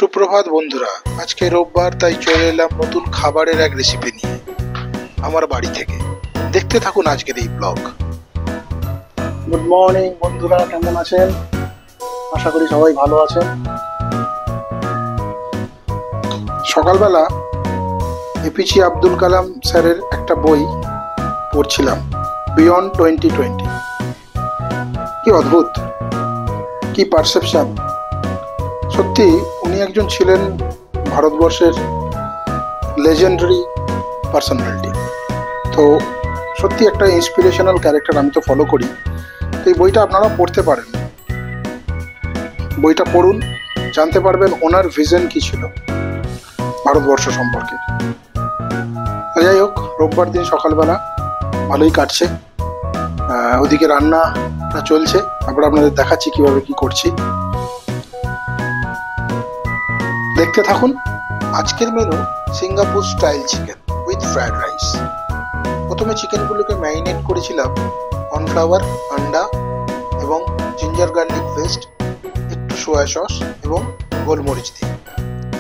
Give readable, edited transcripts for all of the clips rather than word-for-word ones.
সুপ্রভাত বন্ধুরা, আজকে রোববার, তাই চলে এলাম নতুন খাবারের এক রেসিপি নিয়ে আমার বাড়ি থেকে। দেখতে থাকুন আজকের এই ব্লগ। গুড মর্নিং বন্ধুরা, কেমন আছেন? আশা করি সবাই ভালো আছেন। সকালবেলা এপিজে আব্দুল কালাম স্যারের একটা বই পড়ছিলাম, বিয়ন্ড 2020। কি অদ্ভুত, কি পারসেপশন! সত্যি উনি একজন ছিলেন ভারতবর্ষের লেজেন্ডারি পার্সোনালিটি। তো সত্যি একটা ইন্সপিরেশনাল ক্যারেক্টার, আমি তো ফলো করি। তো এই বইটা আপনারা পড়তে পারেন, বইটা পড়ুন, জানতে পারবেন ওনার ভিশন কি ছিল ভারতবর্ষ সম্পর্কে। যাই হোক, রোববার দিন সকালবেলা ভালোই কাটছে। ওদিকে রান্নাটা চলছে, তারপর আপনাদের দেখাচ্ছি কিভাবে কি করছি। দেখতে থাকুন। আজকের menu Singapore style chicken with fried rice. প্রথমে চিকেনগুলোকে ম্যারিনেট করেছিলাম কর্নফ্লাওয়ার, আন্ডা এবং জিঞ্জার গার্লিক পেস্ট, একটু সোয়া সস এবং গোলমরিচ দিয়ে।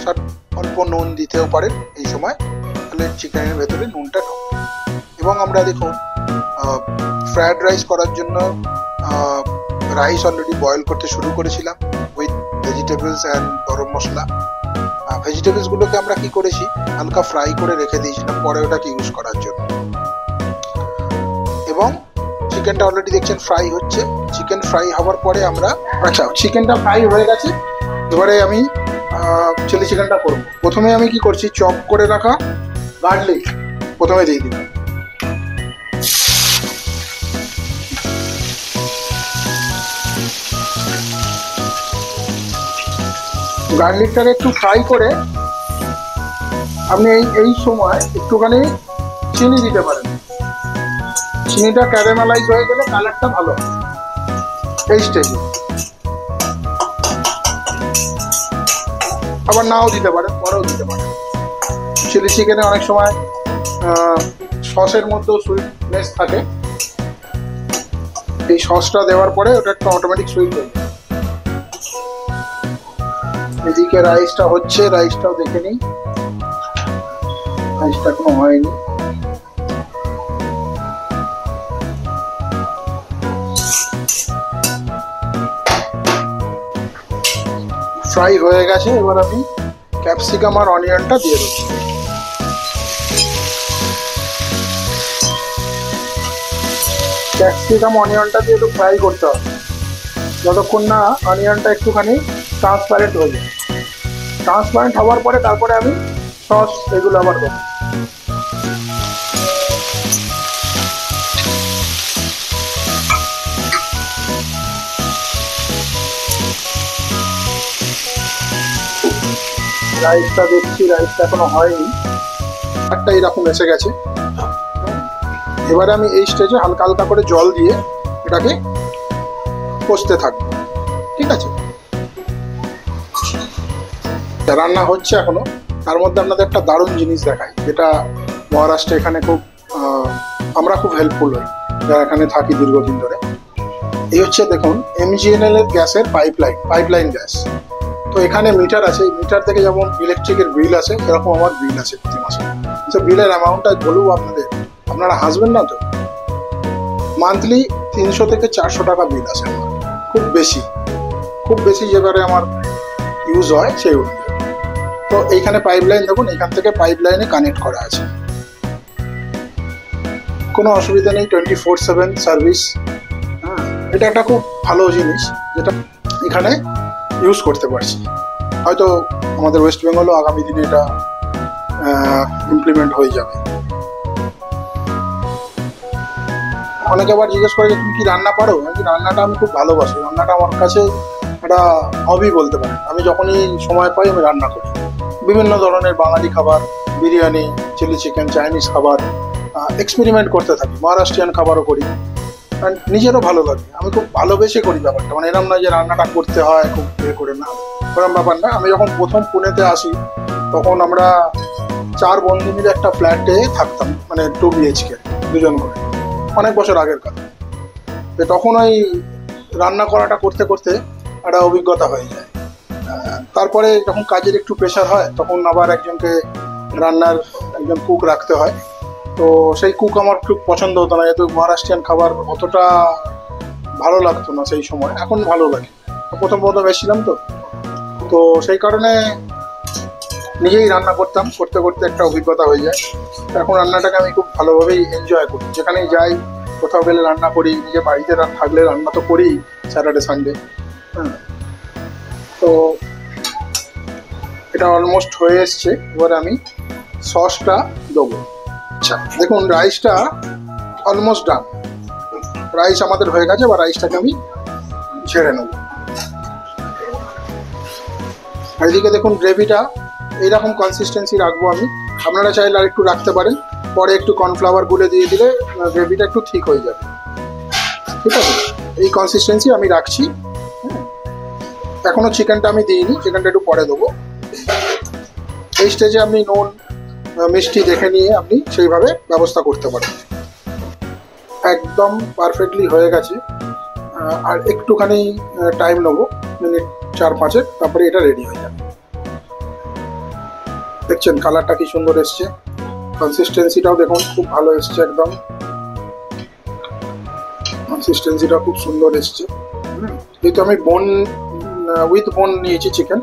সব অল্প নুন দিতেও পারেন এই সময়, তাহলে চিকেনের ভেতরে নুনটা ঢোকে। এবং আমরা দেখুন ফ্রাইড রাইস করার জন্য রাইস অলরেডি বয়েল করতে শুরু করেছিলাম উইথ ভেজিটেবলস অ্যান্ড গরম মশলা। ভেজিটেবলসগুলোকে আমরা কি করেছি, হালকা ফ্রাই করে রেখে দিয়েছিলাম পরে ওটাকে ইউজ করার জন্য। এবং চিকেনটা অলরেডি দেখছেন ফ্রাই হচ্ছে। চিকেন ফ্রাই হওয়ার পরে আমরা চিকেনটা ফ্রাই হয়ে গেছে। এবারে আমি চিলি চিকেনটা করব। প্রথমে আমি কি করছি, চপ করে রাখা গার্লিক প্রথমে দিয়ে দিলাম। গার্লিকটাকে একটু ফ্রাই করে আপনি এই সময় একটুখানি চিনি দিতে পারেন। চিনিটা ক্যারামেলাইজ হয়ে গেলে কালারটা ভালো হয় এই স্টেজে। আবার নাও দিতে পারেন, পরেও দিতে পারেন। চিলি চিকেনে অনেক সময় সসের মধ্যেও সুইটনেস থাকে, এই সসটা দেওয়ার পরে ওটা একটা অটোমেটিক সুইট হয়ে যায়। এদিকে রাইসটা হচ্ছে, রাইসটাও দেখে নিই। রাইসটা এখনো হয়নি। ফ্রাই হয়ে গেছে। এবার আমি ক্যাপসিকাম আর অনিয়নটা দিয়ে দেবো। ক্যাপসিকাম অনিয়নটা দিয়ে একটু ফ্রাই করতে হবে যতক্ষণ না অনিয়নটা একটুখানি ট্রান্সপারেন্ট হয়ে যায়। ট্রান্সপারেন্ট হওয়ার পরে তারপরে আমি সস এগুলো আবার দেবো। রাইসটা দেখছি, রাইসটা এখনো হয়নি, একটা এরকম এসে গেছে। এবারে আমি এই স্টেজে হালকা হালকা করে জল দিয়ে এটাকে কষতে থাকবো, ঠিক আছে? রান্না হচ্ছে এখনো, তার মধ্যে আপনাদের একটা দারুণ জিনিস দেখাই, যেটা মহারাষ্ট্রে এখানে আমরা খুব হেল্পফুল হই যারা এখানে থাকি দীর্ঘদিন ধরে। এই হচ্ছে দেখুন MGNL এর গ্যাসের পাইপলাইন গ্যাস। তো এখানে মিটার আছে, মিটার থেকে যেমন ইলেকট্রিকের বিল আসে, এরকম আমার বিল আছে প্রতি মাসে। তো বিলের অ্যামাউন্টটা বলবো আপনাদের, আপনারা হাসবেন না তো। মান্থলি 300 থেকে 400 টাকা বিল আসে আমার। খুব বেশি যেবারে আমার ইউজ হয় সেই অনুযায়ী। তো এইখানে পাইপলাইন দেখুন, এখান থেকে পাইপলাইনে কানেক্ট করা আছে, কোনো অসুবিধা নেই। 24/7 সার্ভিস। এটা একটা খুব ভালো জিনিস যেটা এখানে ইউজ করতে পারছি। হয়তো আমাদের ওয়েস্ট বেঙ্গলও আগামী দিনে এটা ইমপ্লিমেন্ট হয়ে যাবে। অনেকে আবার জিজ্ঞেস করে যে তুমি কি রান্না পারো? রান্নাটা আমি খুব ভালোবাসি, রান্নাটা আমার কাছে একটা হবি বলতে পারেন। আমি যখনই সময় পাই আমি রান্না করি বিভিন্ন ধরনের বাঙালি খাবার, বিরিয়ানি, চিলি চিকেন, চাইনিজ খাবার এক্সপেরিমেন্ট করতে থাকি। মহারাষ্ট্রিয়ান খাবারও করি, কারণ নিজেরও ভালো লাগে। আমি খুব ভালোবেসে করি ব্যাপারটা, মানে এরকম না যে রান্নাটা করতে হয় খুব করে, না, ওরকম ব্যাপার না। আমি যখন প্রথম পুনেতে আসি তখন আমরা 4 বন্ধু মিলে একটা ফ্ল্যাটে থাকতাম, মানে 2 BHK, দুজন করে, অনেক বছর আগের কথা। তখন ওই রান্না করাটা করতে করতে একটা অভিজ্ঞতা হয়ে যায়। তারপরে যখন কাজের একটু প্রেশার হয় তখন আবার একজন কুক রাখতে হয়। তো সেই কুক আমার খুব পছন্দ হতো না, যেহেতু মহারাষ্ট্রিয়ান খাবার অতটা ভালো লাগতো না সেই সময়। এখন ভালো লাগে, প্রথম এসেছিলাম তো তো সেই কারণে নিজেই রান্না করতাম, করতে করতে একটা অভিজ্ঞতা হয়ে যায়। এখন রান্নাটাকে আমি খুব ভালোভাবেই এনজয় করি, যেখানেই যাই কোথাও গেলে রান্না করি, নিজে বাড়িতে থাকলে রান্না তো করি স্যাটারডে সানডে। হ্যাঁ, তো এটা অলমোস্ট হয়ে এসছে। এবার আমি সসটা দেবো। আচ্ছা দেখুন, রাইসটা অলমোস্ট ডান, রাইস আমাদের হয়ে গেছে। বা রাইসটাকে আমি ঝেড়ে নেব। আর এদিকে দেখুন গ্রেভিটা এইরকম কনসিস্টেন্সি রাখবো আমি। আপনারা চাইলে আর একটু রাখতে পারেন, পরে একটু কর্নফ্লাওয়ার গুলে দিয়ে দিলে গ্রেভিটা একটু ঠিক হয়ে যাবে। ঠিক আছে, এই কনসিস্টেন্সি আমি রাখছি। এখনো চিকেনটা আমি দিইনি, চিকেনটা একটু পরে দেবো। এই স্টেজে আপনি নুন মিষ্টি দেখে নিয়ে আপনি সেইভাবে ব্যবস্থা করতে পারেন। একদম পারফেক্টলি হয়ে গেছে। আর একটুখানি টাইম নেবো, মিনিট 4-5, তারপরে এটা রেডি হয়ে যাবে। দেখছেন কালারটা কি সুন্দর এসছে, কনসিস্টেন্সিটাও দেখুন খুব ভালো এসছে, একদম কনসিস্টেন্সিটা খুব সুন্দর এসছে। যেহেতু আমি উইথ বোন নিয়েছি চিকেন,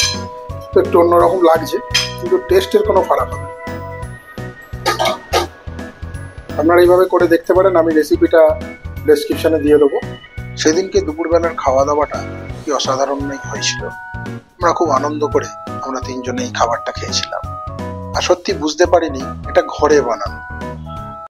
তো একটু অন্যরকম লাগছে, কিন্তু টেস্টের কোনো ফারাক হবে না। আপনারা এইভাবে করে দেখতে পারেন, আমি রেসিপিটা ডেসক্রিপশনে দিয়ে দেবো। সেদিনকে দুপুরবেলার খাওয়া দাওয়াটা কি অসাধারণই হয়েছিল। আমরা খুব আনন্দ করে আমরা তিনজনে এই খাবারটা খেয়েছিলাম। আর সত্যি বুঝতে পারিনি এটা ঘরে বানানো।